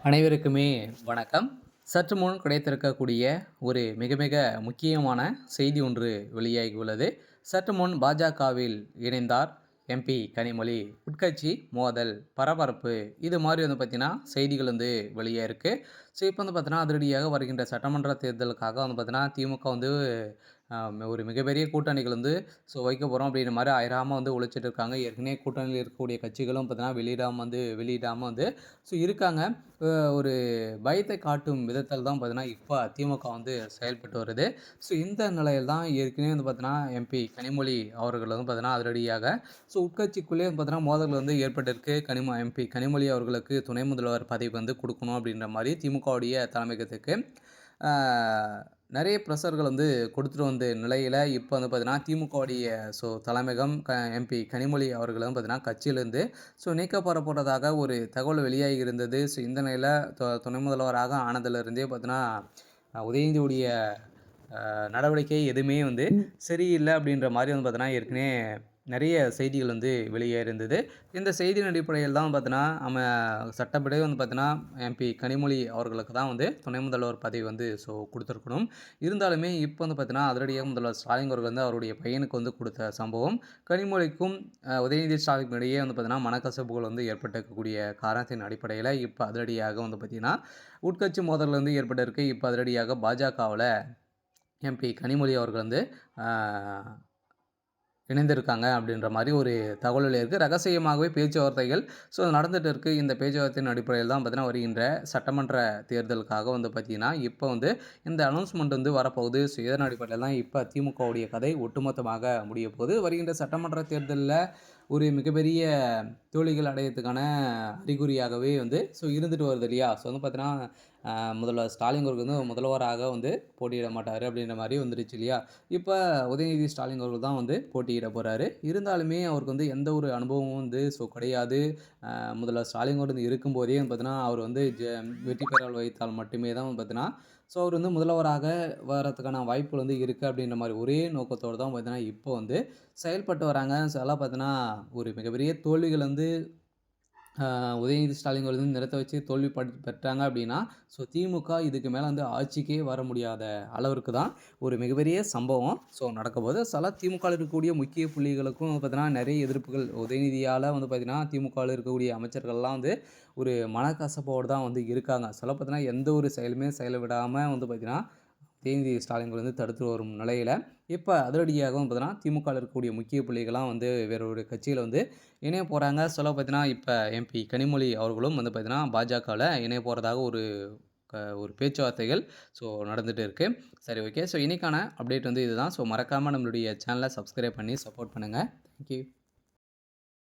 அனைவருக்குமே வணக்கம். சற்று முன் கிடைத்திருக்கக்கூடிய ஒரு மிக மிக முக்கியமான செய்தி ஒன்று வெளியாகியுள்ளது. சற்று முன் பாஜகவில் இணைந்தார் எம்பி கனிமொழி. உட்கட்சி மோதல், பரபரப்பு இது மாரி பார்த்தீங்கன்னா, செய்திகள் வெளியாயிருக்கு. ஸோ, இப்போ பார்த்தீங்கன்னா, அதிரடியாக வருகின்ற சட்டமன்ற தேர்தலுக்காக பார்த்தீங்கன்னா, திமுக ஒரு மிகப்பெரிய கூட்டணிகள் வைக்க போறோம் அப்படின்ற மாரி அயராம உழைச்சிட்டு இருக்காங்க. ஏற்கனவே கூட்டணியில் இருக்கக்கூடிய கட்சிகளும் பார்த்தீங்கன்னா, வெளியிடாம இருக்காங்க. அ ஒரு பயத்தை காட்டும் விதத்தில் தான் பார்த்தீங்கன்னா, இப்ப திமுக செயல்பட்டு வருது. ஸோ, இந்த நிலையில் தான் ஏற்கனவே பார்த்தீங்கன்னா, எம்பி கனிமொழி அவர்கள் பார்த்தீங்கன்னா, அதிரடியாக உட்கட்சிக்குள்ளேயே பார்த்தீங்கன்னா, மோதல் ஏற்பட்டிருக்கு. எம்பி கனிமொழி அவர்களுக்கு துணை முதல்வர் பதவி குடுக்கணும் அப்படின்ற மாரி திமுகவுடைய தலைமையகத்துக்கு ஆ நெறைய ப்ரெஷர்கள் குடுத்துட்டு வந்த நிலையில, இப்ப பார்த்தீங்கன்னா, திமுகவுடைய தலைமையகம் எம்பி கனிமொழி அவர்கள் பார்த்தீங்கன்னா, கட்சியிலிருந்து நீக்கப்பட போறதாக ஒரு தகவல் வெளியாகி இருந்தது. இந்த நிலையில துணை முதல்வராக ஆனதிலிருந்தே பார்த்தீங்கன்னா, உதயநிதியுடைய நடவடிக்கை எதுவுமே சரியில்ல அப்படின்ற மாரி பார்த்தீங்கன்னா, ஏற்கனவே நெறைய செய்திகள் வெளியே இருந்தது. இந்த செய்தியின் அடிப்படையில் தான் பார்த்தீங்கன்னா, நம்ம சட்டப்படி பார்த்தீங்கன்னா, எம்பி கனிமொழி அவர்களுக்கு தான் துணை முதல்வர் பதவி குடுத்துருக்கணும். இருந்தாலுமே இப்ப பார்த்தீங்கன்னா, அதிரடியாக முதல்வர் ஸ்டாலின் அவர்கள் அவருடைய பையனுக்கு குடுத்த சம்பவம், கனிமொழிக்கும் உதயநிதி ஸ்டாலினுக்கும் இடையே பார்த்தீங்கன்னா, மனக்கசப்புகள் ஏற்பட்டிருக்கக்கூடிய காரணத்தின் அடிப்படையில இப்ப அதிரடியாக பார்த்தீங்கன்னா, உட்கட்சி மோதல் ஏற்பட்டிருக்கு. இப்ப அதிரடியாக பாஜகவுல எம்பி கனிமொழி அவர்கள் ஆ இணைந்திருக்காங்க அப்படின்ற மாரி ஒரு தகவல் வெளியாயிருக்கு. ரகசியமாகவே பேச்சுவார்த்தைகள் நடந்துட்டு இருக்கு. இந்த பேச்சுவார்த்தையின் அடிப்படையில் தான் பார்த்தீங்கன்னா, வருகின்ற சட்டமன்ற தேர்தலுக்காக பார்த்தீங்கன்னா, இப்ப இந்த அனௌன்ஸ்மென்ட் வரப்போகுது. இதன் அடிப்படையில தான் இப்ப திமுகவுடைய கதை ஒட்டுமொத்தமாக முடியப்போகுது. வருகின்ற சட்டமன்ற தேர்தல்ல ஒரு மிகப்பெரிய தோல்விகள் அடையறதுக்கான அறிகுறியாகவே இருந்துட்டு வருது இல்லையா? பார்த்தீங்கன்னா, முதல்வர் ஸ்டாலின் அவர்கள் முதல்வராக போட்டியிட மாட்டாரு அப்படின்ற மாரி வந்துருச்சு இல்லையா? இப்ப உதயநிதி ஸ்டாலின் அவர்கள் தான் போட்டியிட போறாரு. இருந்தாலுமே அவருக்கு எந்த ஒரு அனுபவமும் கிடையாது. முதல்வர் ஸ்டாலின் அவர்கள் இருக்கும்போதே பார்த்தீங்கன்னா, அவர் வெற்றி பெறாமல் வைத்தால் மட்டுமே தான் பார்த்தீங்கன்னா, அவர் முதல்வராக வரதுக்கான வாய்ப்புகள் இருக்கு அப்படின்ற மாரி ஒரே நோக்கத்தோட தான் பார்த்தீங்கன்னா, இப்போ செயல்பட்டு வராங்க. அதெல்லாம் பார்த்தீங்கன்னா, ஒரு மிகப்பெரிய தோல்விகள் உதயநிதி ஸ்டாலின் அவர்கள் நிறுத்த வச்சு தோல்வி பெற்றாங்க அப்படின்னா, திமுக இதுக்கு மேல ஆட்சிக்கே வர முடியாத அளவிற்கு தான் ஒரு மிகப்பெரிய சம்பவம் நடக்கப்போகுது. திமுகவில் இருக்கக்கூடிய முக்கிய புள்ளிகளுக்கும் பார்த்தீங்கன்னா, நெறைய எதிர்ப்புகள் உதயநிதியால பார்த்தீங்கன்னா, திமுகவில் இருக்கக்கூடிய அமைச்சர்கள்லாம் ஒரு மனக்கசப்போடு தான் இருக்காங்க. பார்த்தீங்கன்னா, எந்த ஒரு செயலுமே செயல விடாம பார்த்தீங்கன்னா, உதயநிதி ஸ்டாலின் தடுத்து வரும் நிலையில, இப்ப அதிரடியாகவும் பார்த்தீங்கன்னா, திமுகவில் இருக்கக்கூடிய முக்கிய புள்ளிகள்லாம் வேற ஒரு கட்சியில இணைய போறாங்க. பார்த்தீங்கன்னா, இப்ப எம்பி கனிமொழி அவர்களும் பார்த்தீங்கன்னா, பாஜகவுல இணைய போறதாக ஒரு பேச்சுவார்த்தைகள் நடந்துட்டு இருக்கு. சரி, ஓகே. இன்னைக்கான அப்டேட் இதுதான். மறக்காம நம்மளுடைய சேனல சப்ஸ்கிரைப் பண்ணி சப்போர்ட் பண்ணுங்க. Thank you.